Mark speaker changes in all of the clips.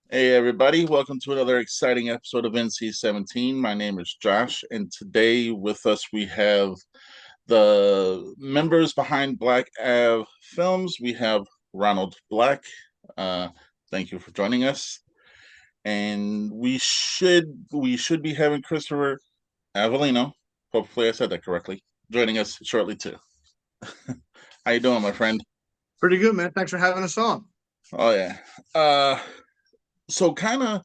Speaker 1: Hey everybody, welcome to another exciting episode of NC-17. My name is Josh, and today with us we have the members behind Black Ave Films. We have Ronald Black. Uh, thank you for joining us. And we should be having Christopher Avellino. Hopefully I said that correctly. Joining us shortly too. How you doing, my friend?
Speaker 2: Pretty good, man. Thanks for having us on.
Speaker 1: Oh yeah. Uh so kind of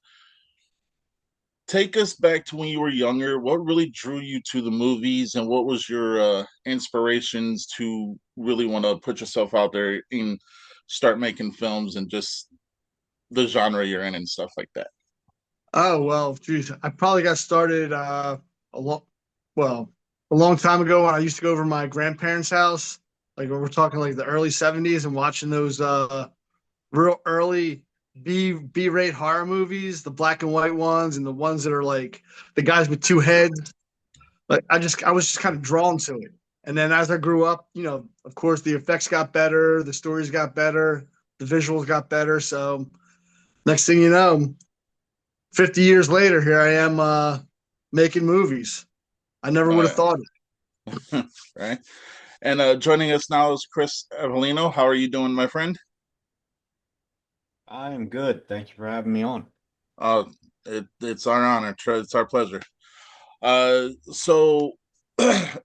Speaker 1: take us back to when you were younger. What really drew you to the movies, and what was your inspirations to really want to put yourself out there and start making films and just the genre you're in and stuff like that?
Speaker 2: Oh well, geez, I probably got started a long, well, a long time ago when I used to go over to my grandparents' house. Like we're talking like the early '70s, and watching those real early B-rate horror movies, the black and white ones, and the ones that are like the guys with two heads. Like I was just kind of drawn to it. And then as I grew up, of course, the effects got better, the stories got better, the visuals got better. So next thing you know, 50 years later, here I am making movies. I never would have
Speaker 1: Uh,
Speaker 2: thought it.
Speaker 1: right. And joining us now is Chris Avellino. How are you doing, my friend?
Speaker 3: I'm good. Thank you for having me on.
Speaker 1: Uh, it's our honor. It's our pleasure. So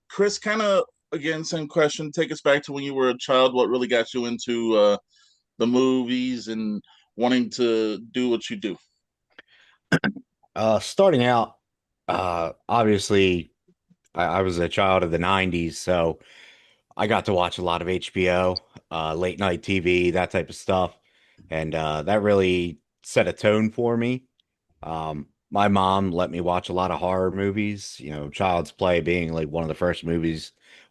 Speaker 1: Chris, kind of again, same question. Take us back to when you were a child. What really got you into the movies and wanting to do what you do?
Speaker 3: Starting out, obviously, I was a child of the 90s, so I got to watch a lot of HBO, late night TV, that type of stuff. And that really set a tone for me. My mom let me watch a lot of horror movies, Child's Play being like one of the first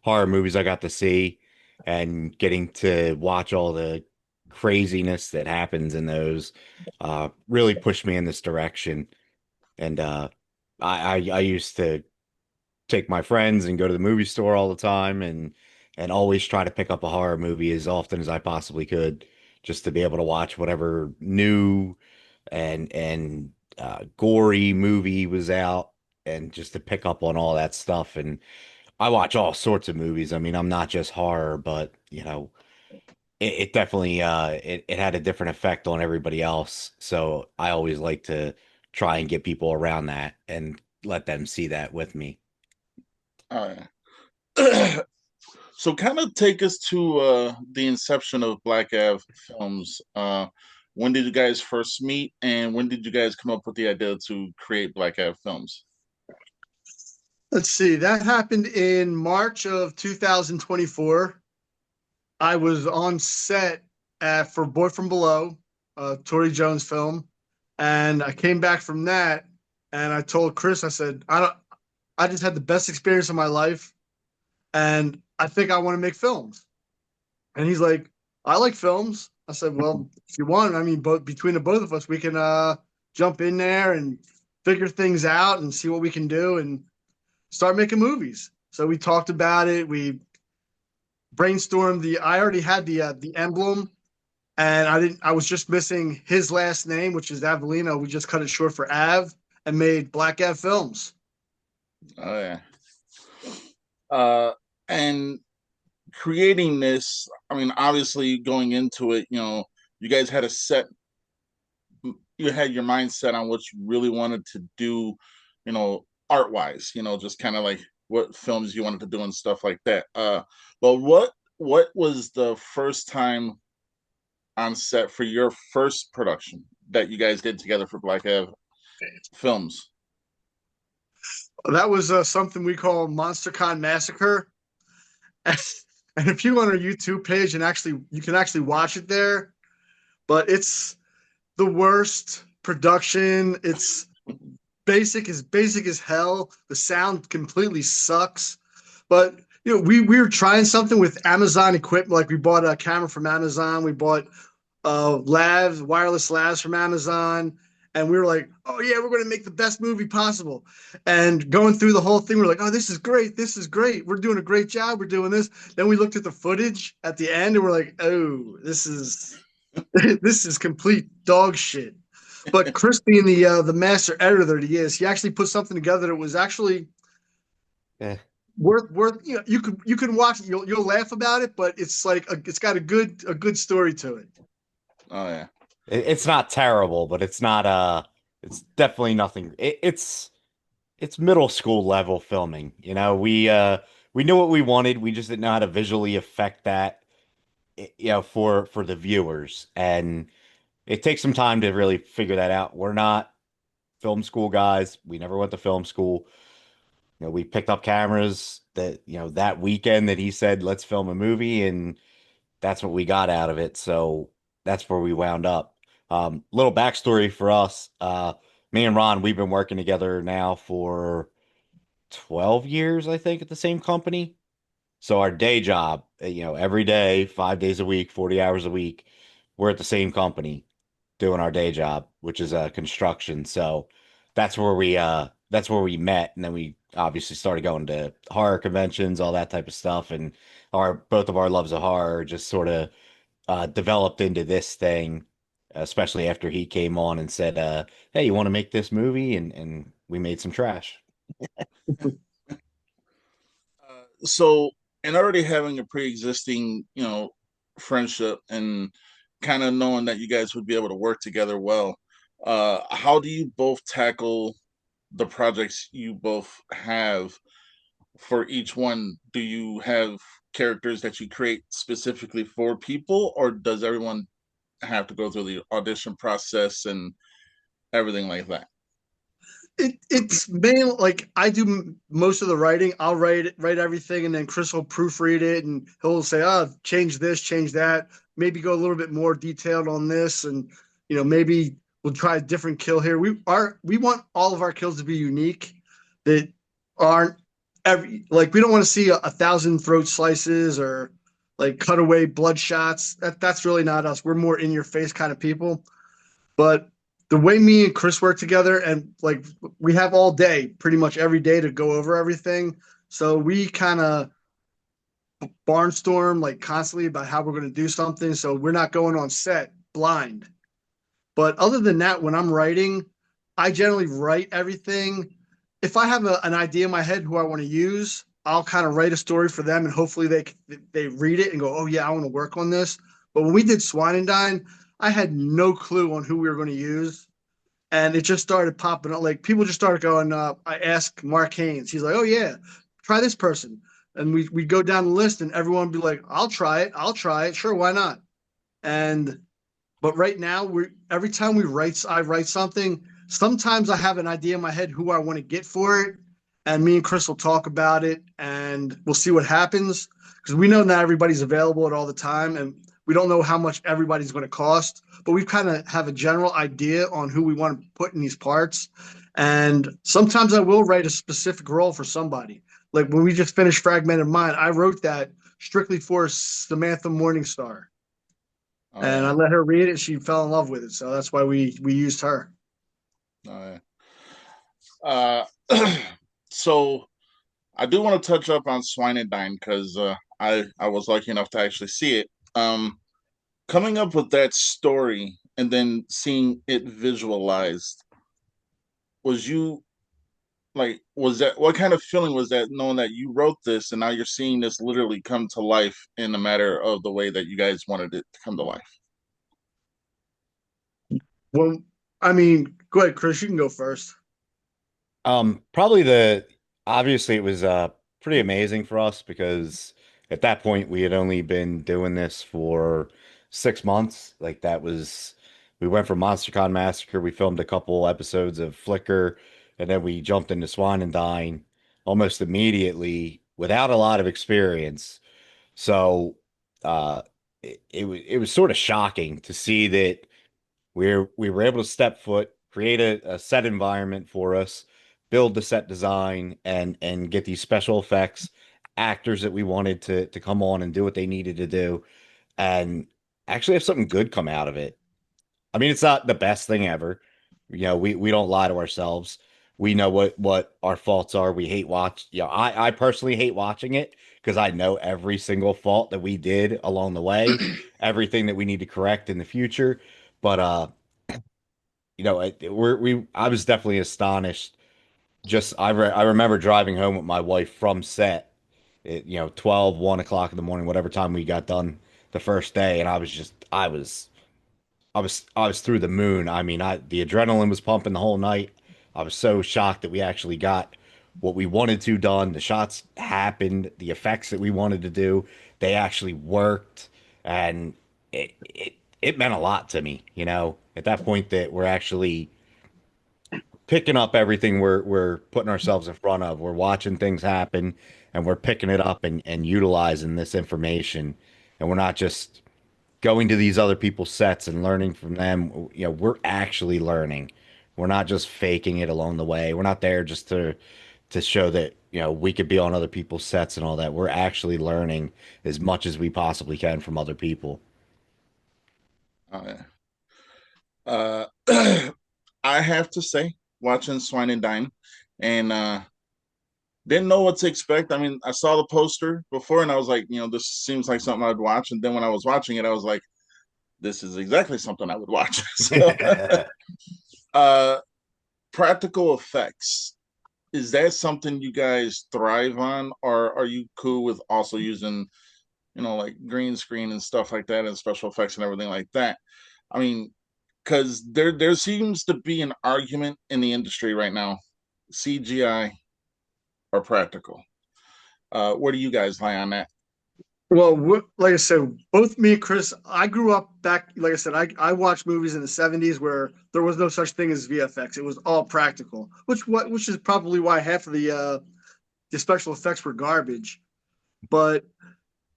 Speaker 3: horror movies I got to see, and getting to watch all the craziness that happens in those really pushed me in this direction. And I used to take my friends and go to the movie store all the time, and always try to pick up a horror movie as often as I possibly could, just to be able to watch whatever new and gory movie was out, and just to pick up on all that stuff. And I watch all sorts of movies. I mean, I'm not just horror, but it definitely it had a different effect on everybody else. So I always like to try and get people around that and let them see that with me.
Speaker 1: Uh, so kind of take us to the inception of Black Ave Films. When did you guys first meet, and when did you guys come up with the idea to create Black Ave Films?
Speaker 2: Let's see. That happened in March of 2024. I was on set for Boy From Below, Tori Jones film, and I came back from that, and I told Chris, I said, I just had the best experience of my life, and I think I want to make films. And he's like, I like films. I said, well, if you want, I mean, both between the both of us, we can jump in there and figure things out and see what we can do and start making movies. So we talked about it. We brainstormed I already had the emblem, and I didn't. I was just missing his last name, which is Avellino. We just cut it short for Av and made Black Av Films.
Speaker 1: Oh yeah. And creating this, I mean, obviously going into it, you guys had a set, you had your mindset on what you really wanted to do, art wise, just kind of like what films you wanted to do and stuff like that. But what was the first time on set for your first production that you guys did together for Black Ave Films?
Speaker 2: That was something we call MonsterCon Massacre. And if you go on our YouTube page and actually you can actually watch it there, but it's the worst production. It's basic as hell. The sound completely sucks. But we were trying something with Amazon equipment. Like we bought a camera from Amazon. We bought wireless lavs from Amazon. And we were like, oh yeah, we're gonna make the best movie possible. And going through the whole thing, we're like, oh, this is great. This is great. We're doing a great job. We're doing this. Then we looked at the footage at the end and we're like, oh, this is this is complete dog shit. But Chris being the master editor that he is, he actually put something together that was actually
Speaker 3: Eh,
Speaker 2: worth you can watch it, you'll laugh about it, but it's like it's got a good story to it.
Speaker 1: Oh yeah.
Speaker 3: it's not terrible, but it's not it's definitely nothing. It's middle school level filming. You know, we knew what we wanted. We just didn't know how to visually affect that, you know, for the viewers. And it takes some time to really figure that out. We're not film school guys. We never went to film school. You know, we picked up cameras that, you know, that weekend that he said, let's film a movie, and that's what we got out of it. So that's where we wound up. Little backstory for us. Me and Ron, we've been working together now for 12 years, I think, at the same company. So our day job, you know, every day, 5 days a week, 40 hours a week, we're at the same company doing our day job, which is construction. So that's where we met, and then we obviously started going to horror conventions, all that type of stuff, and our both of our loves of horror just sort of developed into this thing, especially after he came on and said, "Hey, you want to make this movie?" And we made some trash.
Speaker 1: So, and already having a pre-existing, friendship and kind of knowing that you guys would be able to work together well, how do you both tackle the projects you both have for each one? Do you have characters that you create specifically for people, or does everyone have to go through the audition process and everything like that?
Speaker 2: It's main like I do most of the writing. I'll write everything, and then Chris will proofread it, and he'll say, "Oh, change this, change that. Maybe go a little bit more detailed on this, and maybe we'll try a different kill here." We want all of our kills to be unique, that aren't every like we don't want to see a thousand throat slices or like cutaway blood shots. That's really not us. We're more in your face kind of people. But the way me and Chris work together, and like we have all day, pretty much every day to go over everything. So we kind of barnstorm like constantly about how we're going to do something. So we're not going on set blind. But other than that, when I'm writing, I generally write everything. If I have an idea in my head who I want to use, I'll kind of write a story for them, and hopefully they read it and go, "Oh yeah, I want to work on this." But when we did Swine and Dine, I had no clue on who we were going to use, and it just started popping up. Like people just started going. I asked Mark Haynes. He's like, "Oh yeah, try this person," and we go down the list, and everyone would be like, "I'll try it. I'll try it. Sure, why not?" And but right now, we every time I write something. Sometimes I have an idea in my head who I want to get for it, and me and Chris will talk about it, and we'll see what happens because we know not everybody's available at all the time, and we don't know how much everybody's going to cost. But we kind of have a general idea on who we want to put in these parts, and sometimes I will write a specific role for somebody. Like when we just finished Fragmented Mind, I wrote that strictly for Samantha Morningstar,
Speaker 1: Oh
Speaker 2: and
Speaker 1: yeah.
Speaker 2: I let her read it. She fell in love with it, so that's why we used her.
Speaker 1: Oh yeah. So I do want to touch up on Swine and Dine because I was lucky enough to actually see it. Coming up with that story and then seeing it visualized, was you like was that what kind of feeling was that knowing that you wrote this and now you're seeing this literally come to life in a matter of the way that you guys wanted it to come to life?
Speaker 2: Well, I mean, go ahead, Chris. You can go first.
Speaker 3: Probably obviously it was pretty amazing for us because at that point we had only been doing this for 6 months. Like that was we went from MonsterCon Massacre, we filmed a couple episodes of Flicker, and then we jumped into Swine and Dine almost immediately without a lot of experience. So it was sort of shocking to see that we were able to step foot, create a set environment for us, build the set design, and get these special effects, actors that we wanted to come on and do what they needed to do, and actually have something good come out of it. I mean, it's not the best thing ever. You know, we don't lie to ourselves. We know what our faults are. We hate I personally hate watching it because I know every single fault that we did along the way, everything that we need to correct in the future. But I was definitely astonished. I remember driving home with my wife from set at 12, 1 o'clock in the morning, whatever time we got done the first day, and I was through the moon. I mean, the adrenaline was pumping the whole night. I was so shocked that we actually got what we wanted to done. The shots happened, the effects that we wanted to do, they actually worked, and it meant a lot to me, at that point that we're actually picking up everything we're putting ourselves in front of. We're watching things happen and we're picking it up and utilizing this information. And we're not just going to these other people's sets and learning from them. We're actually learning. We're not just faking it along the way. We're not there just to show that, we could be on other people's sets and all that. We're actually learning as much as we possibly can from other people.
Speaker 1: Oh yeah. Uh, I have to say, watching Swine and Dine, and didn't know what to expect. I mean, I saw the poster before, and I was like, this seems like something I'd watch. And then when I was watching it, I was like, this is exactly something I would watch. So, uh, practical effects, is that something you guys thrive on, or are you cool with also using, like green screen and stuff like that, and special effects and everything like that? I mean, because there seems to be an argument in the industry right now, CGI or practical. Where do you guys lie on that?
Speaker 2: Well, like I said, both me and Chris, I grew up back, like I said, I watched movies in the 70s where there was no such thing as VFX. It was all practical, which is probably why half of the special effects were garbage. But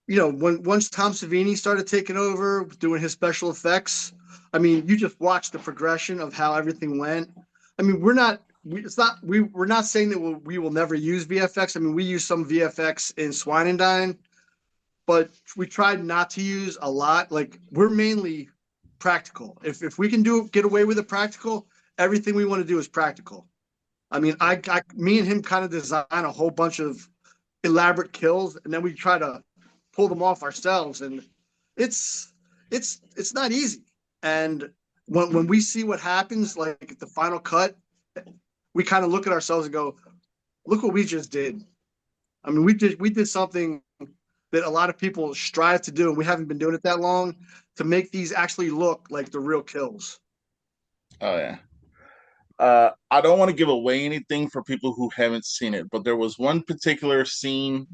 Speaker 2: when once Tom Savini started taking over doing his special effects, I mean, you just watch the progression of how everything went. I mean, we're not saying that we will never use VFX. I mean, we use some VFX in Swine and Dine, but we tried not to use a lot. Like we're mainly practical. If we can get away with the practical, everything we want to do is practical. I mean, me and him kind of design a whole bunch of elaborate kills, and then we try to pull them off ourselves, and it's it's not easy. And when we see what happens, like the final cut, we kind of look at ourselves and go, "Look what we just did." I mean, we did something that a lot of people strive to do, and we haven't been doing it that long to make these actually look like the real kills.
Speaker 1: Oh yeah. I don't want to give away anything for people who haven't seen it, but there was one particular scene.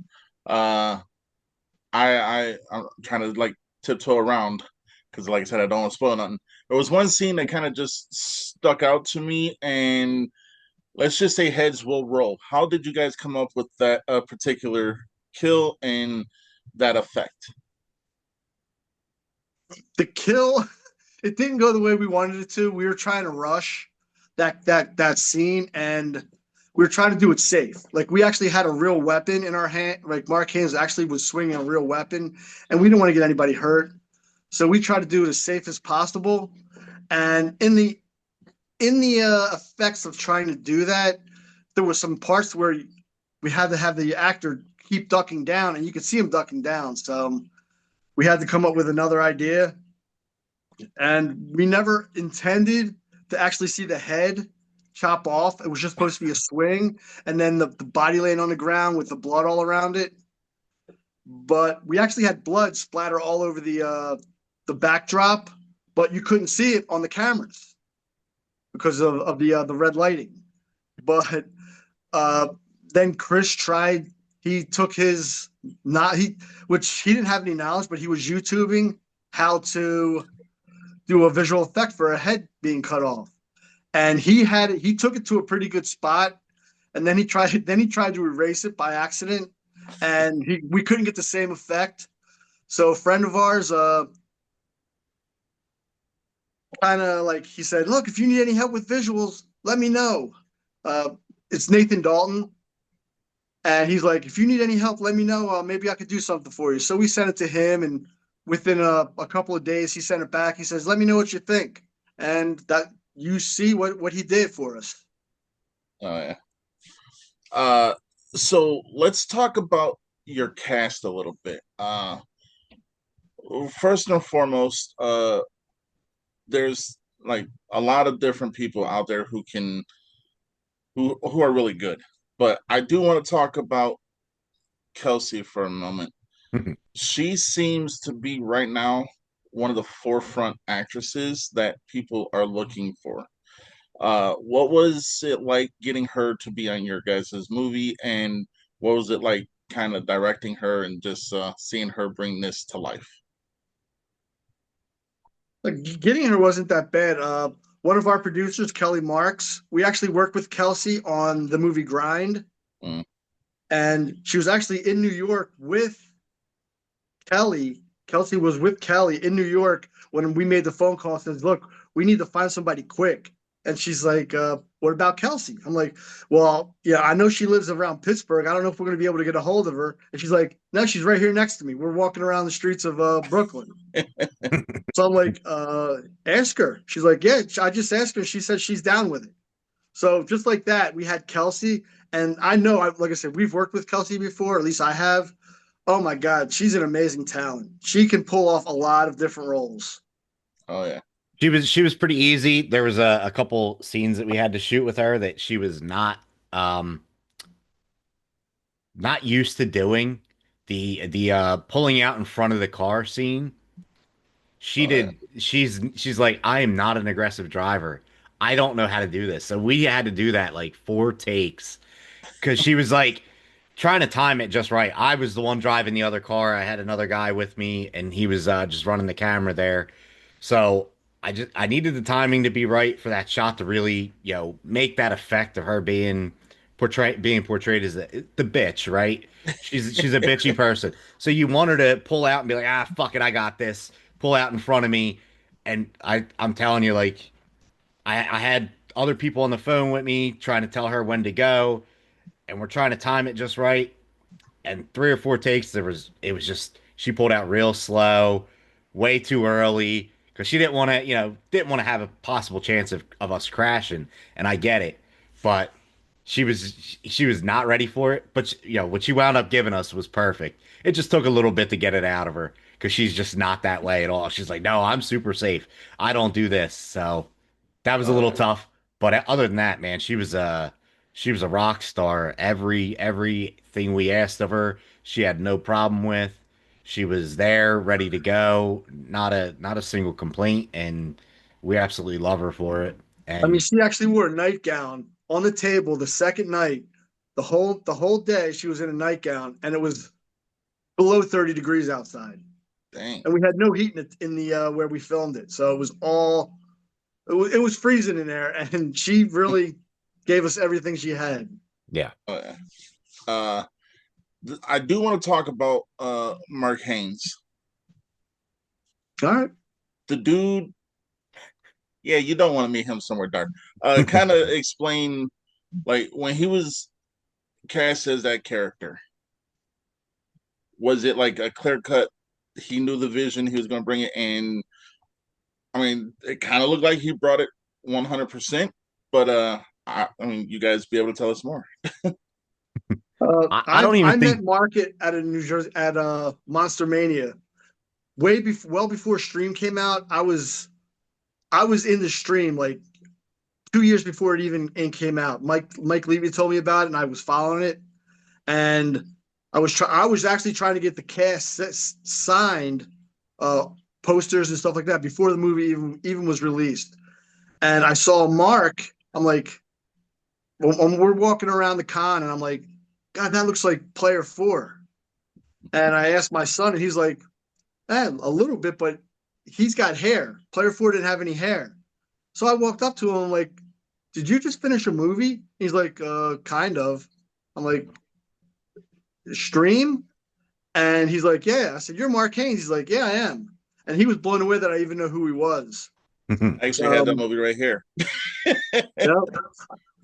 Speaker 1: Uh, I'm trying to like tiptoe around because, like I said, I don't want to spoil nothing. There was one scene that kind of just stuck out to me, and let's just say heads will roll. How did you guys come up with that particular kill and that effect?
Speaker 2: The kill, it didn't go the way we wanted it to. We were trying to rush that scene, and we were trying to do it safe. Like we actually had a real weapon in our hand. Like Mark Haynes actually was swinging a real weapon, and we didn't want to get anybody hurt. So we tried to do it as safe as possible. And in the effects of trying to do that, there were some parts where we had to have the actor keep ducking down, and you could see him ducking down. So we had to come up with another idea, and we never intended to actually see the head chop off. It was just supposed to be a swing, and then the body laying on the ground with the blood all around it. But we actually had blood splatter all over the backdrop, but you couldn't see it on the cameras because of the red lighting. But uh, then Chris tried. He took his not he, which he didn't have any knowledge, but he was YouTubing how to do a visual effect for a head being cut off, and he took it to a pretty good spot, and then he tried to erase it by accident, and we couldn't get the same effect. So a friend of ours, kind of like he said, look, if you need any help with visuals, let me know. Uh, it's Nathan Dalton. And he's like, if you need any help, let me know. Maybe I could do something for you. So we sent it to him, and within a couple of days, he sent it back. He says, let me know what you think. And that you see what he did for us.
Speaker 1: Oh yeah. Uh, so let's talk about your cast a little bit. First and foremost, there's like a lot of different people out there who are really good. But I do want to talk about Kelsey for a moment. She seems to be right now one of the forefront actresses that people are looking for. What was it like getting her to be on your guys' movie, and what was it like kind of directing her and just seeing her bring this to life?
Speaker 2: Like getting her wasn't that bad. One of our producers, Kelly Marks, we actually worked with Kelsey on the movie Grind,
Speaker 1: Mm.
Speaker 2: and she was actually in New York with Kelly. Kelsey was with Kelly in New York when we made the phone call and says, "Look, we need to find somebody quick." And she's like, "What about Kelsey?" I'm like, "Well, yeah, I know she lives around Pittsburgh. I don't know if we're going to be able to get a hold of her." And she's like, "No, she's right here next to me. We're walking around the streets of Brooklyn." So I'm like, "Ask her." She's like, "Yeah, I just asked her. She said she's down with it." So just like that, we had Kelsey, and I know, like I said, we've worked with Kelsey before. At least I have. Oh my God, she's an amazing talent. She can pull off a lot of different roles.
Speaker 1: Oh yeah.
Speaker 3: She was pretty easy. There was a couple scenes that we had to shoot with her that she was um not used to doing. The pulling out in front of the car scene. She
Speaker 1: Oh yeah.
Speaker 3: did she's like, I am not an aggressive driver. I don't know how to do this. So we had to do that like 4 takes because she was like trying to time it just right. I was the one driving the other car. I had another guy with me, and he was just running the camera there. So I needed the timing to be right for that shot to really make that effect of her being portrayed as the bitch, right? She's a bitchy person. So you want her to pull out and be like, ah, fuck it, I got this. Pull out in front of me, and I'm telling you, like I had other people on the phone with me trying to tell her when to go, and we're trying to time it just right. And 3 or 4 takes, it was just she pulled out real slow, way too early because she didn't want to have a possible chance of us crashing. And I get it, but she was not ready for it. But what she wound up giving us was perfect. It just took a little bit to get it out of her because she's just not that way at all. She's like, no, I'm super safe. I don't do this. So that was a
Speaker 1: Oh
Speaker 3: little
Speaker 1: yeah.
Speaker 3: tough, but other than that, man, she was a rock star. Everything we asked of her, she had no problem with. She was there, ready to go. Not a single complaint, and we absolutely love her for it.
Speaker 2: I mean,
Speaker 3: And
Speaker 2: she actually wore a nightgown on the table the second night. The whole day she was in a nightgown, and it was below 30 degrees outside,
Speaker 1: Dang.
Speaker 2: and we had no heat in the where we filmed it, so it was freezing in there, and she really gave us everything she had.
Speaker 3: yeah,
Speaker 1: Oh yeah. Uh, I do want to talk about Mark Haynes.
Speaker 2: All right.
Speaker 1: The dude, yeah, you don't want to meet him somewhere dark. Kind of explain, like, when he was cast as that character, was it like a clear cut? He knew the vision, he was going to bring it in. I mean, it kind of looked like he brought it 100%, but I mean, you guys be able to tell us more.
Speaker 3: I
Speaker 2: I
Speaker 3: don't even
Speaker 2: I met
Speaker 3: think.
Speaker 2: Mark at a New Jersey at Monster Mania well before Stream came out. I was in the stream like 2 years before it even came out. Mike Levy told me about it, and I was following it. And I was actually trying to get the cast signed, uh, posters and stuff like that before the movie even was released. And I saw Mark. I'm like, we're walking around the con, and I'm like, God, that looks like Player Four. And I asked my son, and he's like, a little bit, but he's got hair. Player Four didn't have any hair. So I walked up to him, I'm like, did you just finish a movie? He's like, kind of. I'm like, stream? And he's like, yeah. I said, you're Mark Haynes. He's like, yeah, I am. And he was blown away that I even know who he was.
Speaker 1: I actually had that movie right here.
Speaker 2: Yeah.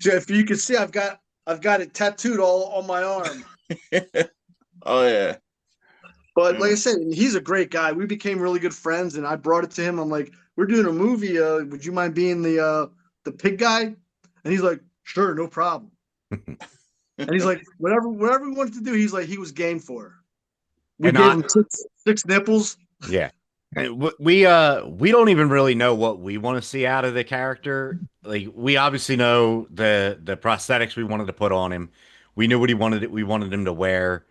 Speaker 2: So if you can see, I've got it tattooed all on my arm.
Speaker 1: Oh yeah.
Speaker 2: But like I
Speaker 1: Yeah.
Speaker 2: said, he's a great guy. We became really good friends, and I brought it to him. I'm like, we're doing a movie. Would you mind being the pig guy? And he's like, sure, no problem. And he's like, whatever he wanted to do, he's like, he was game for. We
Speaker 3: And
Speaker 2: gave
Speaker 3: I
Speaker 2: him six nipples.
Speaker 3: Yeah. We don't even really know what we want to see out of the character. Like we obviously know the prosthetics we wanted to put on him. We knew what he wanted we wanted him to wear.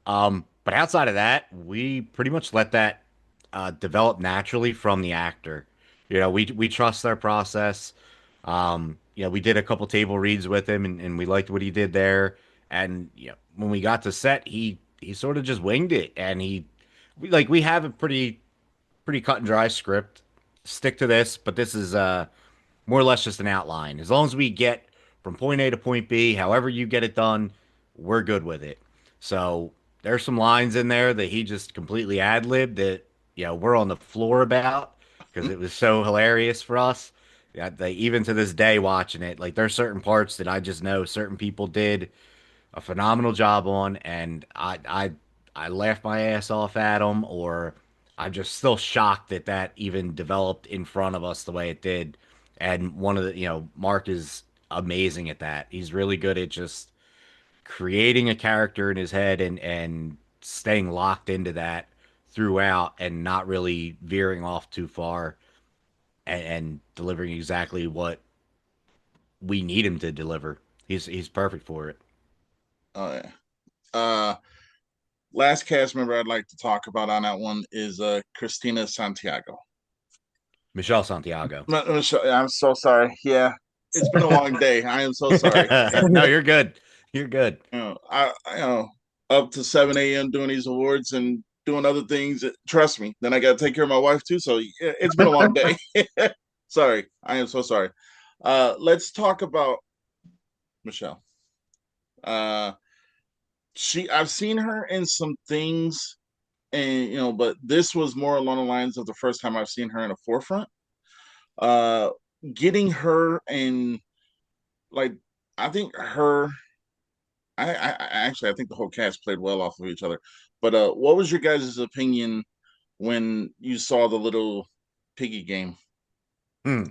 Speaker 3: But outside of that, we pretty much let that develop naturally from the actor. We trust their process. We did a couple table reads with him, and we liked what he did there. And when we got to set, he sort of just winged it, and we have a pretty cut and dry script. Stick to this, but this is more or less just an outline. As long as we get from point A to point B, however you get it done, we're good with it. So there's some lines in there that he just completely ad-libbed that we're on the floor about because it was so hilarious for us. Yeah, even to this day watching it, like there's certain parts that I just know certain people did a phenomenal job on, and I laughed my ass off at them, or I'm just still shocked that that even developed in front of us the way it did. And one of Mark is amazing at that. He's really good at just creating a character in his head and staying locked into that throughout and not really veering off too far and delivering exactly what we need him to deliver. He's perfect for it.
Speaker 1: Oh yeah. Uh, Last cast member I'd like to talk about on that one is Christina Santiago.
Speaker 3: Michelle Santiago.
Speaker 1: I'm so sorry. Yeah, it's been a long day. I am so sorry.
Speaker 3: No, you're good. You're good.
Speaker 1: I up to 7 a.m. doing these awards and doing other things. Trust me. Then I got to take care of my wife too. So yeah, it's been a long day. Sorry, I am so sorry. Let's talk about Michelle. Uh, I've seen her in some things, and but this was more along the lines of the first time I've seen her in a forefront. Uh, Getting her and like I think her I think the whole cast played well off of each other. But what was your guys' opinion when you saw the little piggy game?
Speaker 3: Hmm.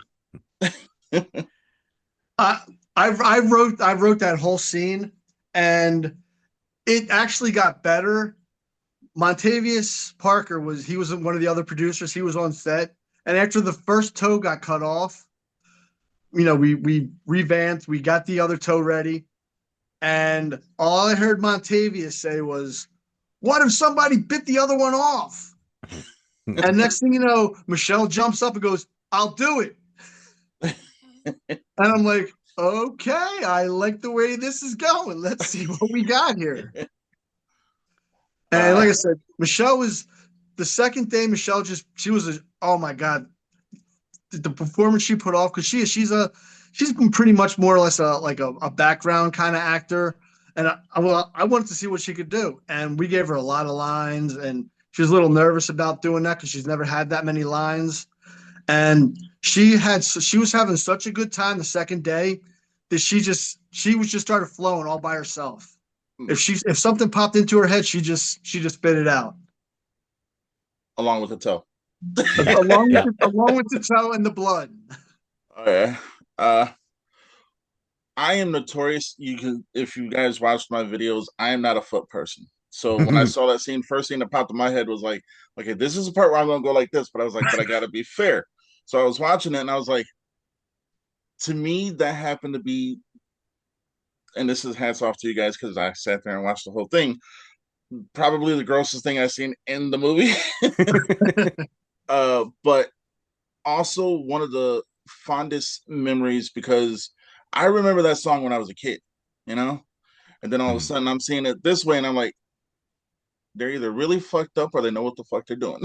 Speaker 2: I I wrote that whole scene, and it actually got better. Montavious Parker was one of the other producers. He was on set, and after the first toe got cut off, we revamped. We got the other toe ready, and all I heard Montavious say was, "What if somebody bit the other one off?" And next thing you know, Michelle jumps up and goes, "I'll do it." And I'm like, "Okay, I like the way this is going. Let's see what we got here." And like
Speaker 1: uh,
Speaker 2: I said, Michelle was the second day. Michelle she was oh my god, the performance she put off, because she's been pretty much more or less a background kind of actor, and I wanted to see what she could do, and we gave her a lot of lines, and she was a little nervous about doing that because she's never had that many lines, and she was having such a good time the second day that she was just started flowing all by herself. If something popped into her head, she just spit it out.
Speaker 1: along with the toe.
Speaker 3: Yeah. Yeah.
Speaker 2: Along with the toe and the blood.
Speaker 1: Oh yeah. Uh, I am notorious. You can, if you guys watched my videos, I am not a foot person. So when I saw that scene, first thing that popped in my head was like, okay, this is the part where I'm gonna go like this. But I was like, but I gotta be fair. So I was watching it and I was like, to me, that happened to be, and this is hats off to you guys because I sat there and watched the whole thing. Probably the grossest thing I've seen in the movie. But also one of the fondest memories because I remember that song when I was a kid, you know? And then all of a sudden I'm seeing it this way and I'm like, they're either really fucked up or they know what the fuck they're doing.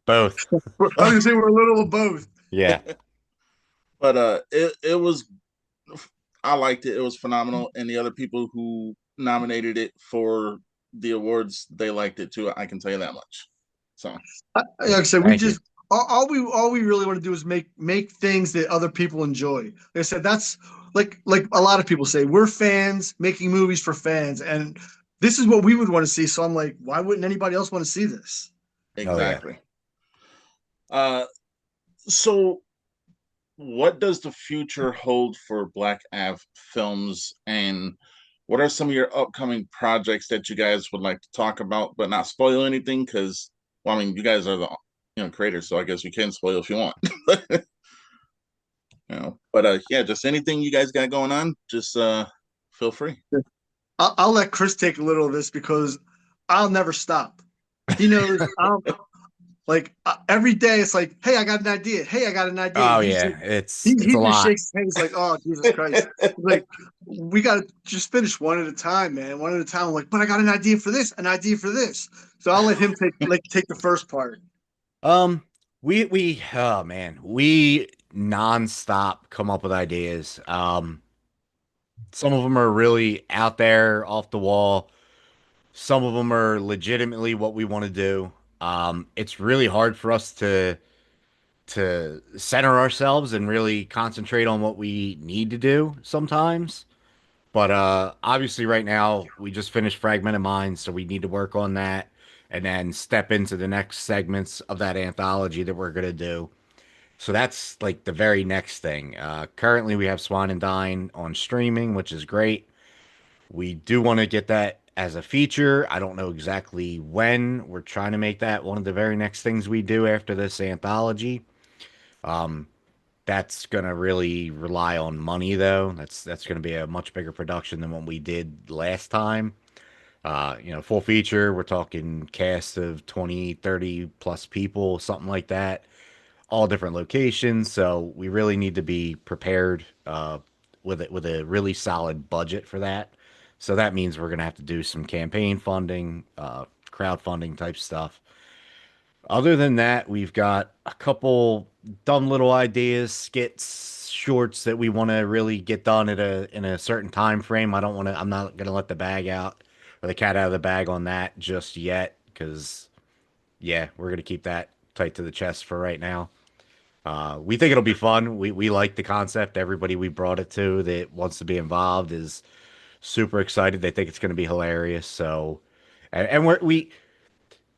Speaker 3: Both.
Speaker 2: I was gonna say we're a little of both.
Speaker 3: Yeah.
Speaker 1: But it was, I liked it. It was phenomenal. And the other people who nominated it for the awards, they liked it too. I can tell you that much. So
Speaker 2: Like I said, we
Speaker 3: Thank you.
Speaker 2: just all we really want to do is make things that other people enjoy. Like I said, that's like a lot of people say, we're fans making movies for fans, and this is what we would want to see. So I'm like, why wouldn't anybody else want to see this?
Speaker 3: Oh yeah.
Speaker 1: exactly. Uh, so what does the future hold for Black Av Films, and what are some of your upcoming projects that you guys would like to talk about, but not spoil anything? Because Well, I mean, you guys are the creators, so I guess you can spoil if you want. But yeah, just anything you guys got going on, just feel free.
Speaker 2: I'll let Chris take a little of this because I'll never stop. He knows every day it's like, hey, I got an idea. Hey, I got an idea.
Speaker 3: Oh
Speaker 2: He's
Speaker 3: yeah,
Speaker 2: just
Speaker 3: it's
Speaker 2: he
Speaker 3: a
Speaker 2: just
Speaker 3: lot.
Speaker 2: shakes his head. He's like, oh Jesus Christ. He's like, we gotta just finish one at a time, man. One at a time. I'm like, but I got an idea for this, an idea for this. So I'll let him take the first part.
Speaker 3: Um, we oh man, we nonstop come up with ideas. Some of them are really out there, off the wall. Some of them are legitimately what we want to do. It's really hard for us to center ourselves and really concentrate on what we need to do sometimes. But obviously right now we just finished Fragmented Minds, so we need to work on that and then step into the next segments of that anthology that we're gonna do. So that's like the very next thing. Currently we have Swan and Dine on streaming, which is great. We do want to get that as a feature. I don't know exactly when. We're trying to make that one of the very next things we do after this anthology. Um, that's gonna really rely on money though. That's gonna be a much bigger production than what we did last time. Full feature, we're talking cast of 20, 30 plus people, something like that, all different locations. So we really need to be prepared with a really solid budget for that. So that means we're gonna have to do some campaign funding, crowdfunding type stuff. Other than that, we've got a couple dumb little ideas, skits, shorts that we want to really get done at a in a certain time frame. I don't want to. I'm not gonna let the bag out or the cat out of the bag on that just yet because yeah, we're gonna keep that tight to the chest for right now. We think it'll be fun. We like the concept. Everybody we brought it to that wants to be involved is super excited. They think it's gonna be hilarious. So, and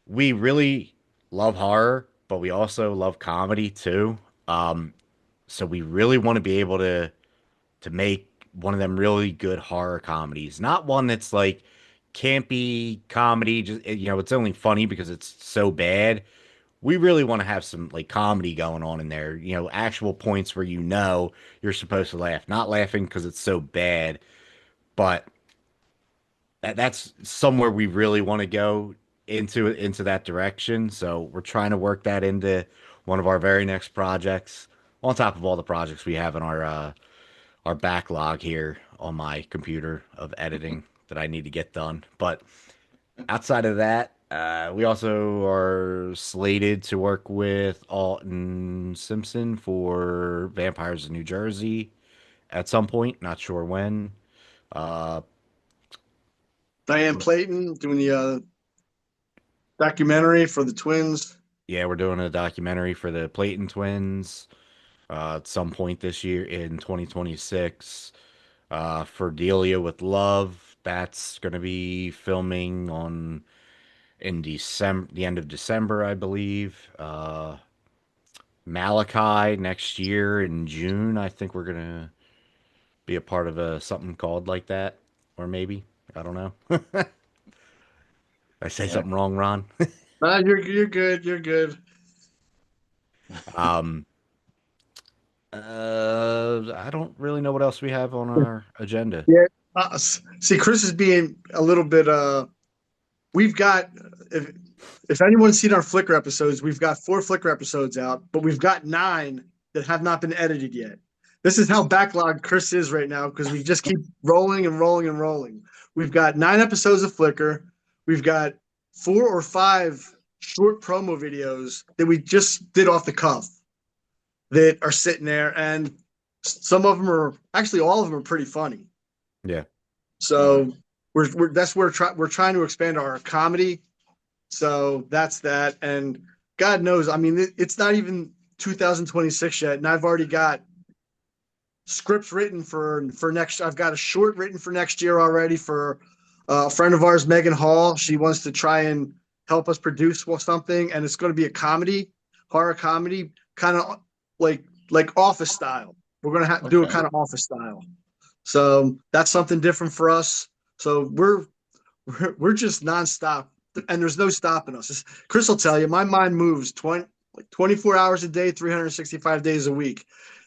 Speaker 3: we really love horror, but we also love comedy too. Um, so we really want to be able to make one of them really good horror comedies, not one that's like campy comedy. Just it's only funny because it's so bad. We really want to have some like comedy going on in there. Actual points where you're supposed to laugh, not laughing because it's so bad, but that's somewhere we really want to go into that direction. So we're trying to work that into one of our very next projects, on top of all the projects we have in our backlog here on my computer of editing that I need to get done. But outside of that, we also are slated to work with Alton Simpson for Vampires in New Jersey at some point. Not sure when. Uh,
Speaker 2: Diane Playton doing the documentary for the twins.
Speaker 3: Yeah, we're doing a documentary for the Playton twins at some point this year in 2026. For Delia with Love, that's going to be filming on in December, the end of December, I believe. Malachi next year in June. I think we're gonna be a part of a something called like that, or maybe I don't know. I say
Speaker 1: Yeah.
Speaker 3: something wrong, Ron.
Speaker 2: Nah, you're good. You're good.
Speaker 3: um, I don't really know what else we have on our agenda.
Speaker 2: Yeah. See, Chris is being a little bit. We've got if if anyone's seen our Flickr episodes, we've got 4 Flickr episodes out, but we've got 9 that have not been edited yet. This is how backlogged Chris is right now because we just keep rolling and rolling and rolling. We've got 9 episodes of Flickr. We've got 4 or 5 short promo videos that we just did off the cuff that are sitting there, and some of them are actually all of them are pretty funny.
Speaker 3: Yeah.
Speaker 2: So we're trying to expand our comedy. So that's that. And God knows, I mean, it's not even 2026 yet, and I've already got scripts written for next. I've got a short written for next year already for a friend of ours, Megan Hall. She wants to try and help us produce something, and it's going to be a comedy, horror comedy, kind of like Office style. We're going to do a
Speaker 1: Okay.
Speaker 2: kind of Office style. So that's something different for us. So we're just nonstop. and there's no stopping us. Chris will tell you, my mind moves 24 hours a day, 365 days a week.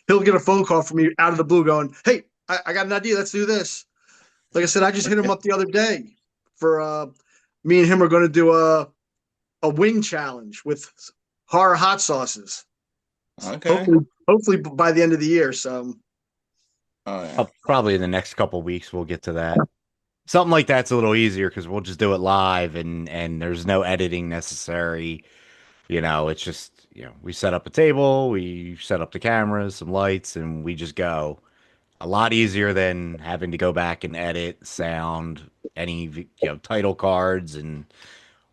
Speaker 2: He'll get a phone call from me out of the blue going, "Hey, I got an idea. Let's do this." Like I said, I just hit him up the other day for me and him are going to do a wing challenge with horror hot sauces.
Speaker 1: Okay.
Speaker 2: Hopefully by the end of the year. So
Speaker 1: Oh yeah.
Speaker 3: Probably in the next couple weeks we'll get to that. Something like that's a little easier because we'll just do it live and there's no editing necessary. It's just, we set up a table, we set up the cameras, some lights, and we just go. A lot easier than having to go back and edit sound, any, title cards and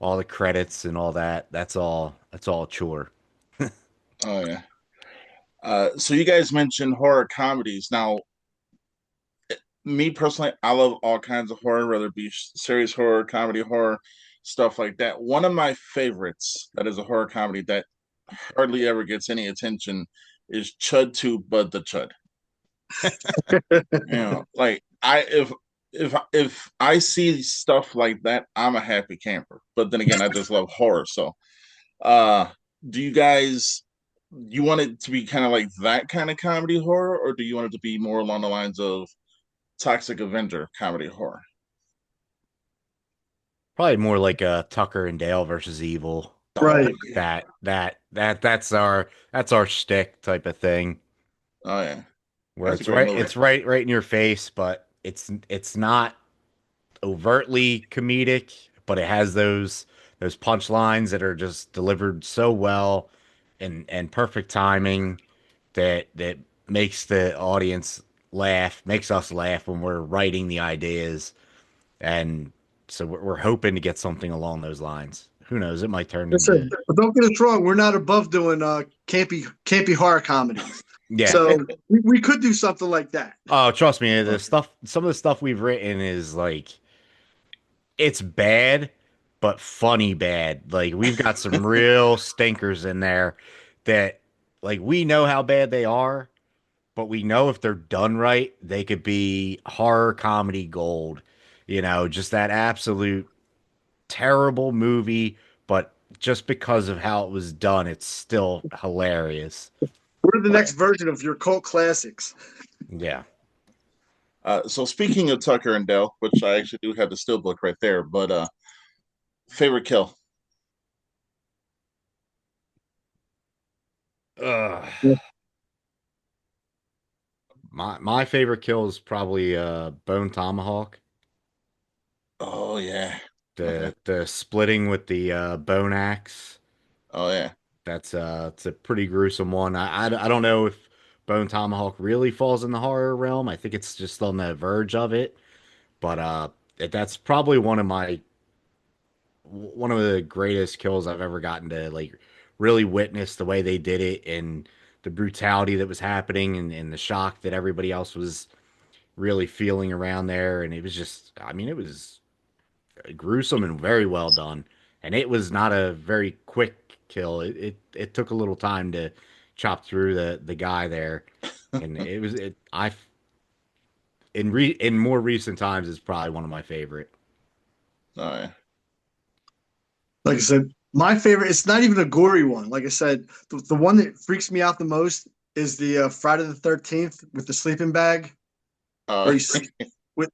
Speaker 3: all the credits and all that. That's all a chore.
Speaker 1: Oh yeah. So you guys mentioned horror comedies. Now, me personally, I love all kinds of horror, whether it be serious horror, comedy horror, stuff like that. One of my favorites that is a horror comedy that hardly ever gets any attention is Chud 2 Bud the Chud. Like if I see stuff like that, I'm a happy camper. But then again, I just love horror. So uh do you want it to be kind of like that kind of comedy horror, or do you want it to be more along the lines of Toxic Avenger comedy horror?
Speaker 3: Probably more like a Tucker and Dale versus Evil.
Speaker 1: Oh
Speaker 2: right.
Speaker 1: yeah.
Speaker 3: That's our shtick type of thing.
Speaker 1: Oh yeah.
Speaker 3: Where
Speaker 1: That's a
Speaker 3: it's
Speaker 1: great
Speaker 3: right
Speaker 1: movie.
Speaker 3: it's right in your face, but it's not overtly comedic, but it has those punchlines that are just delivered so well and perfect timing that makes the audience laugh, makes us laugh when we're writing the ideas. And so we're hoping to get something along those lines. Who knows? It might turn into
Speaker 2: Listen, but don't get us wrong. We're not above doing campy horror comedies.
Speaker 3: yeah.
Speaker 2: So we could do something like that.
Speaker 3: Oh, trust me,
Speaker 1: Okay.
Speaker 3: some of the stuff we've written is like it's bad, but funny bad. Like we've got some real stinkers in there that like we know how bad they are, but we know if they're done right, they could be horror comedy gold. Just that absolute terrible movie, but just because of how it was done, it's still hilarious.
Speaker 2: We're the
Speaker 1: Oh, yeah.
Speaker 2: next version of your cult classics.
Speaker 3: Yeah.
Speaker 1: So speaking of Tucker and Dale, which I actually do have the steelbook right there, but favorite kill.
Speaker 3: Ugh. My favorite kill is probably Bone Tomahawk.
Speaker 1: Oh yeah. Okay.
Speaker 3: The splitting with the bone axe.
Speaker 1: Oh yeah.
Speaker 3: It's a pretty gruesome one. I don't know if Bone Tomahawk really falls in the horror realm. I think it's just on the verge of it. But that's probably one of the greatest kills I've ever gotten to like really witness the way they did it and the brutality that was happening and the shock that everybody else was really feeling around there. And it was just, I mean, it was gruesome and very well done. And it was not a very quick kill. It took a little time to chop through the guy there, and it was it I in more recent times is probably one of my favorite.
Speaker 1: Oh yeah.
Speaker 2: Like I said, my favorite. It's not even a gory one. Like I said, the one that freaks me out the most is the Friday the 13th with the sleeping bag.
Speaker 1: Oh
Speaker 2: Where with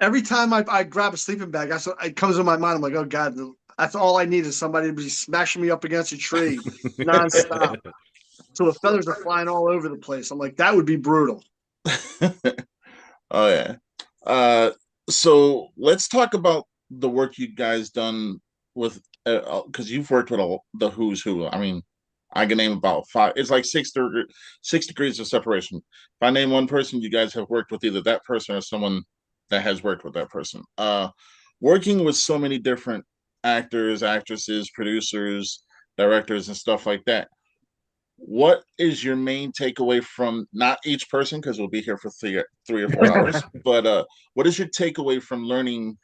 Speaker 2: every time I grab a sleeping bag, that's what it comes in my mind. I'm like, oh god, that's all I need is somebody to be smashing me up against a tree nonstop, so the feathers are flying all over the place. I'm like, that would be brutal.
Speaker 1: oh yeah. Uh, so let's talk about the work you guys done with because you've worked with the who's who. I mean, I can name about five. It's like 6 degrees of separation. If I name one person, you guys have worked with either that person or someone that has worked with that person. Working with so many different actors, actresses, producers, directors, and stuff like that. What is your main takeaway from not each person because we'll be here for 3 or 4 hours, but what is your takeaway from learning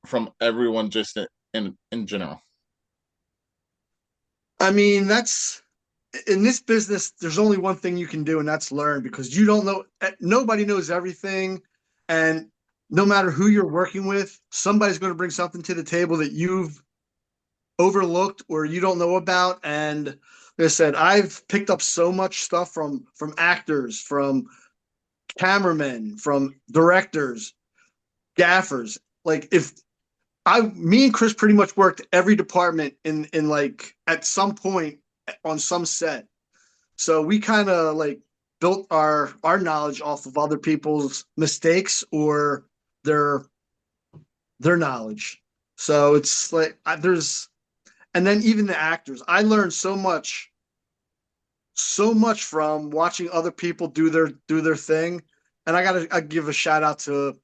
Speaker 1: from everyone just in general?
Speaker 2: I mean, that's in this business. There's only one thing you can do, and that's learn because you don't know. Nobody knows everything, and no matter who you're working with, somebody's going to bring something to the table that you've overlooked or you don't know about. And like I said, I've picked up so much stuff from actors, from cameramen, from directors, gaffers. Like if me and Chris pretty much worked every department in like at some point on some set. So we kind of like built our knowledge off of other people's mistakes or their their knowledge. So it's like there's and then even the actors. I learned so much from watching other people do their thing. And I give a shout out to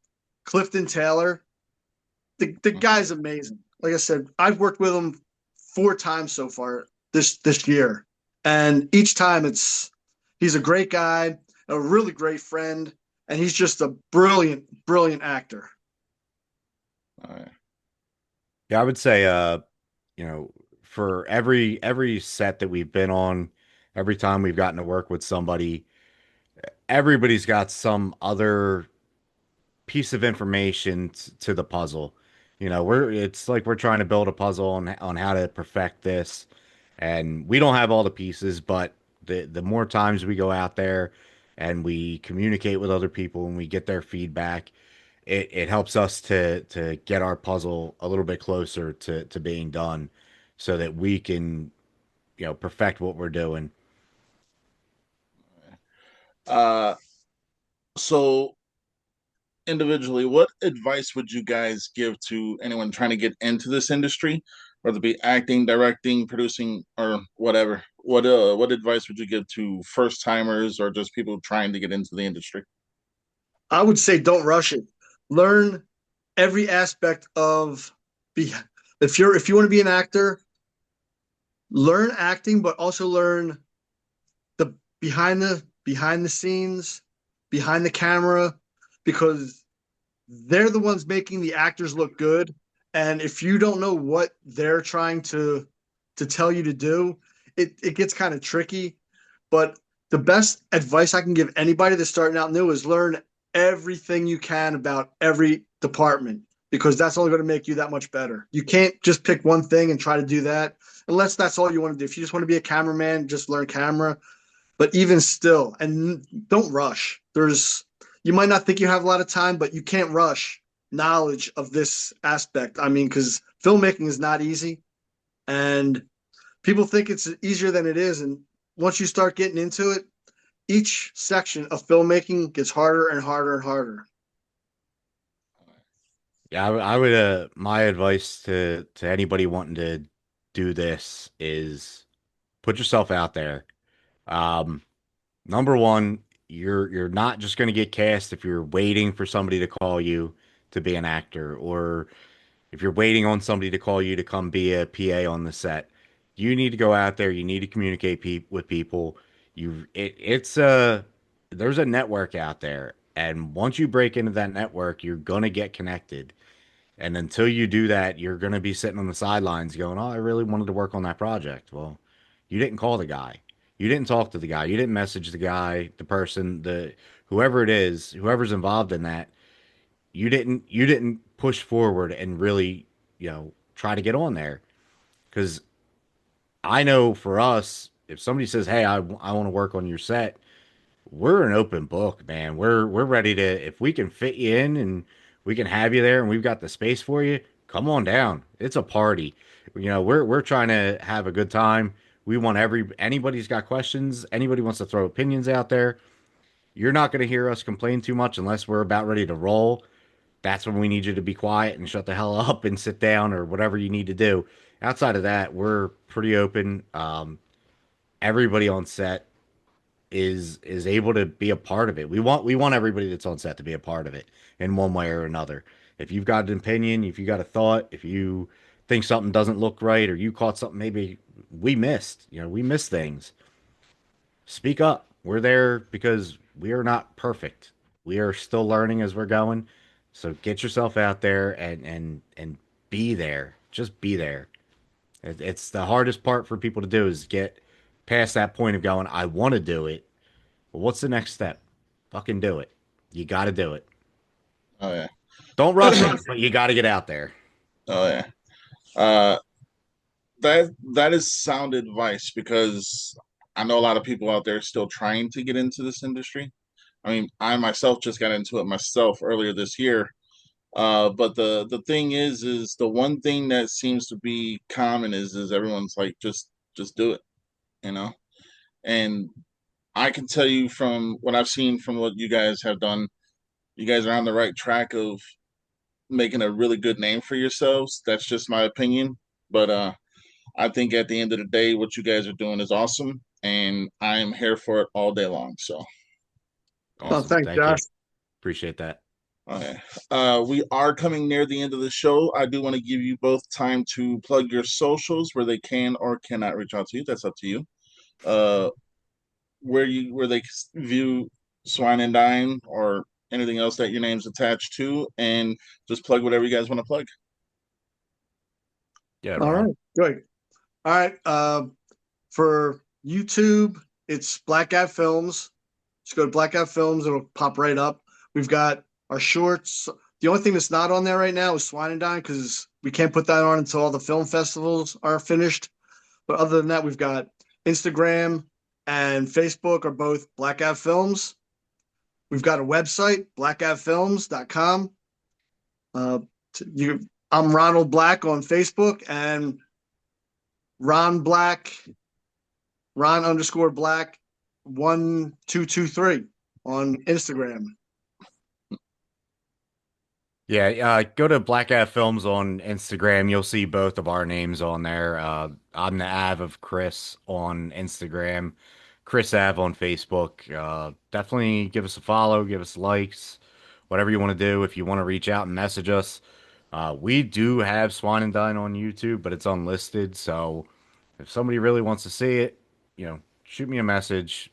Speaker 2: Clifton Taylor. The
Speaker 1: Mhm.
Speaker 2: guy's amazing. Like I said, I've worked with him 4 times so far this year, and each time he's a great guy, a really great friend, and he's just a brilliant actor.
Speaker 1: All right.
Speaker 3: Yeah, I would say, you know, for every set that we've been on, every time we've gotten to work with somebody, everybody's got some other piece of information to the puzzle. We're it's like we're trying to build a puzzle on how to perfect this, and we don't have all the pieces, but the more times we go out there and we communicate with other people and we get their feedback, it helps us to get our puzzle a little bit closer to being done so that we can, perfect what we're doing.
Speaker 1: Uh, so individually, what advice would you guys give to anyone trying to get into this industry, whether it be acting, directing, producing, or whatever? What advice would you give to first timers or just people trying to get into the industry?
Speaker 2: I would say don't rush it. Learn every aspect of be if you want to be an actor, learn acting, but also learn the behind the scenes, behind the camera, because they're the ones making the actors look good. And if you don't know what they're trying to tell you to do, it gets kind of tricky. But the best advice I can give anybody that's starting out new is learn everything you can about every department because that's only going to make you that much better. You can't just pick one thing and try to do that unless that's all you want to do. If you just want to be a cameraman, just learn camera. But even still, and don't rush. You might not think you have a lot of time, but you can't rush knowledge of this aspect. I mean, because filmmaking is not easy, and people think it's easier than it is. And once you start getting into it, each section of filmmaking gets harder and harder and harder.
Speaker 3: Yeah, I would my advice to anybody wanting to do this is put yourself out there. Um, Number one, you're not just going to get cast if you're waiting for somebody to call you to be an actor, or if you're waiting on somebody to call you to come be a PA on the set. You need to go out there. You need to communicate with people. It's a there's a network out there, and once you break into that network, you're gonna get connected. And until you do that, you're going to be sitting on the sidelines going, "Oh, I really wanted to work on that project." Well, you didn't call the guy. You didn't talk to the guy. You didn't message the guy, the person, the whoever it is, whoever's involved in that. You didn't push forward and really, try to get on there. Because I know for us, if somebody says, "Hey, I want to work on your set," we're an open book, man. We're ready to if we can fit you in and we can have you there and we've got the space for you, come on down. It's a party. We're trying to have a good time. We want anybody's got questions, anybody wants to throw opinions out there. You're not going to hear us complain too much unless we're about ready to roll. That's when we need you to be quiet and shut the hell up and sit down or whatever you need to do. Outside of that, we're pretty open. Everybody on set is able to be a part of it. We want everybody that's on set to be a part of it in one way or another. If you've got an opinion, if you got a thought, if you think something doesn't look right or you caught something maybe we missed things. Speak up. We're there because we are not perfect. We are still learning as we're going. So get yourself out there and be there. Just be there. It's the hardest part for people to do is get past that point of going, I want to do it, but what's the next step? Fucking do it. You got to do it.
Speaker 1: Oh yeah.
Speaker 3: Don't rush it, but you got to get out there.
Speaker 1: Oh yeah. Uh, that is sound advice because I know a lot of people out there still trying to get into this industry. I mean, I myself just got into it myself earlier this year. But the thing is the one thing that seems to be common is everyone's like just do it, you know. And I can tell you from what I've seen from what you guys have done, you guys are on the right track of making a really good name for yourselves. That's just my opinion, but I think at the end of the day, what you guys are doing is awesome, and I am here for it all day long. So,
Speaker 2: Oh,
Speaker 3: Awesome.
Speaker 2: thanks,
Speaker 3: Thank you.
Speaker 2: Josh.
Speaker 3: Appreciate that.
Speaker 1: okay. We are coming near the end of the show. I do want to give you both time to plug your socials where they can or cannot reach out to you. That's up to you. Uh, where they view Swine and Dine or anything else that your name's attached to, and just plug whatever you guys want to plug.
Speaker 3: Yeah,
Speaker 2: All
Speaker 3: Ron.
Speaker 2: right, good. All right. For YouTube, it's Blackout Films. Just go to Blackout Films; it'll pop right up. We've got our shorts. The only thing that's not on there right now is Swine and Dine because we can't put that on until all the film festivals are finished. But other than that, we've got Instagram and Facebook are both Blackout Films. We've got a website, blackoutfilms.com. Uh, you, I'm Ronald Black on Facebook and Ron Black, Ron underscore Black 1223 on Instagram.
Speaker 3: Yeah, go to Blackout Films on Instagram. You'll see both of our names on there. I'm the Av of Chris on Instagram, Chris Av on Facebook. Definitely give us a follow, give us likes, whatever you want to do. If you want to reach out and message us, we do have Swine and Dine on YouTube, but it's unlisted. So if somebody really wants to see it, shoot me a message.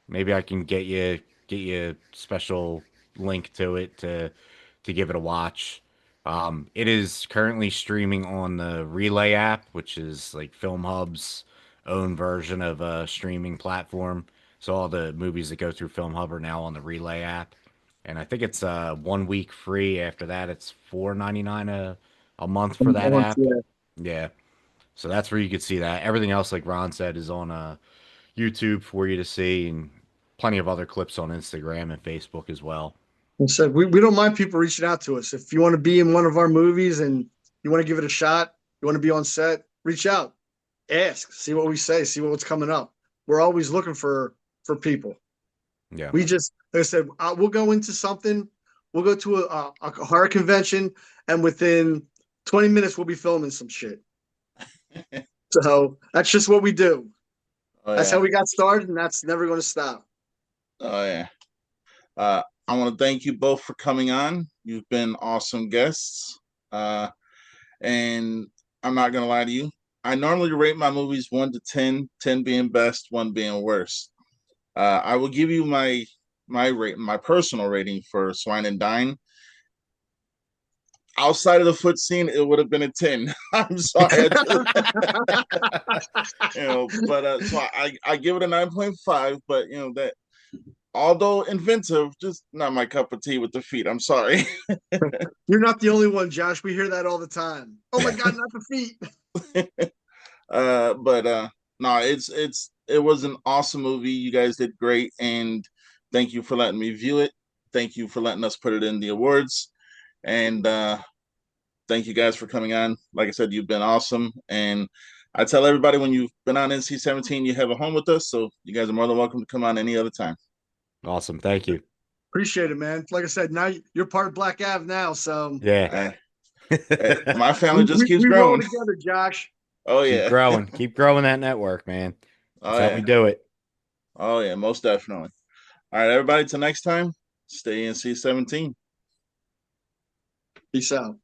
Speaker 3: Maybe I can get you a special link to it to give it a watch. It is currently streaming on the Relay app, which is like Film Hub's own version of a streaming platform. So all the movies that go through Film Hub are now on the Relay app, and I think it's 1 week free. After that, it's $4.99 a month for that app.
Speaker 2: Yeah.
Speaker 3: Yeah, so that's where you could see that. Everything else, like Ron said, is on YouTube for you to see, and plenty of other clips on Instagram and Facebook as well.
Speaker 2: And so we don't mind people reaching out to us. If you want to be in one of our movies and you want to give it a shot, you want to be on set, reach out, ask, see what we say, see what's coming up. We're always looking for people.
Speaker 3: Yeah.
Speaker 2: We just, like I said, we'll go into something. We'll go to a horror convention, and within 20 minutes, we'll be filming some shit. So that's just what we do.
Speaker 1: Oh
Speaker 2: That's how
Speaker 1: yeah.
Speaker 2: we got started, and that's never going to stop.
Speaker 1: Oh yeah. I want to thank you both for coming on. You've been awesome guests. And I'm not gonna lie to you. I normally rate my movies 1 to 10, 10 being best, one being worst. I will give you my personal rating for Swine and Dine. Outside of the foot scene, it would have been a 10. I'm sorry, but so I give it a 9.5. But that although inventive, just not my cup of tea with the feet. I'm sorry.
Speaker 2: You're not the only one, Josh. We hear that all the time. Oh my God, not the feet.
Speaker 1: But no, it was an awesome movie. You guys did great, and thank you for letting me view it. Thank you for letting us put it in the awards, and thank you guys for coming on. Like I said, you've been awesome, and I tell everybody when you've been on NC-17, you have a home with us. So you guys are more than welcome to come on any other time.
Speaker 3: Awesome. Thank you.
Speaker 2: Appreciate it, man. Like I said, now you're part of Black Ave now, so
Speaker 3: Yeah.
Speaker 1: My family
Speaker 2: we,
Speaker 1: just
Speaker 2: we,
Speaker 1: keeps
Speaker 2: we roll
Speaker 1: growing.
Speaker 2: together, Josh.
Speaker 1: Oh
Speaker 3: Keep
Speaker 1: yeah.
Speaker 3: growing. Keep growing that network, man. That's
Speaker 1: Oh
Speaker 3: how we
Speaker 1: yeah.
Speaker 3: do it.
Speaker 1: Oh yeah. Most definitely. All right, everybody. Till next time. Stay NC-17.
Speaker 2: Peace out.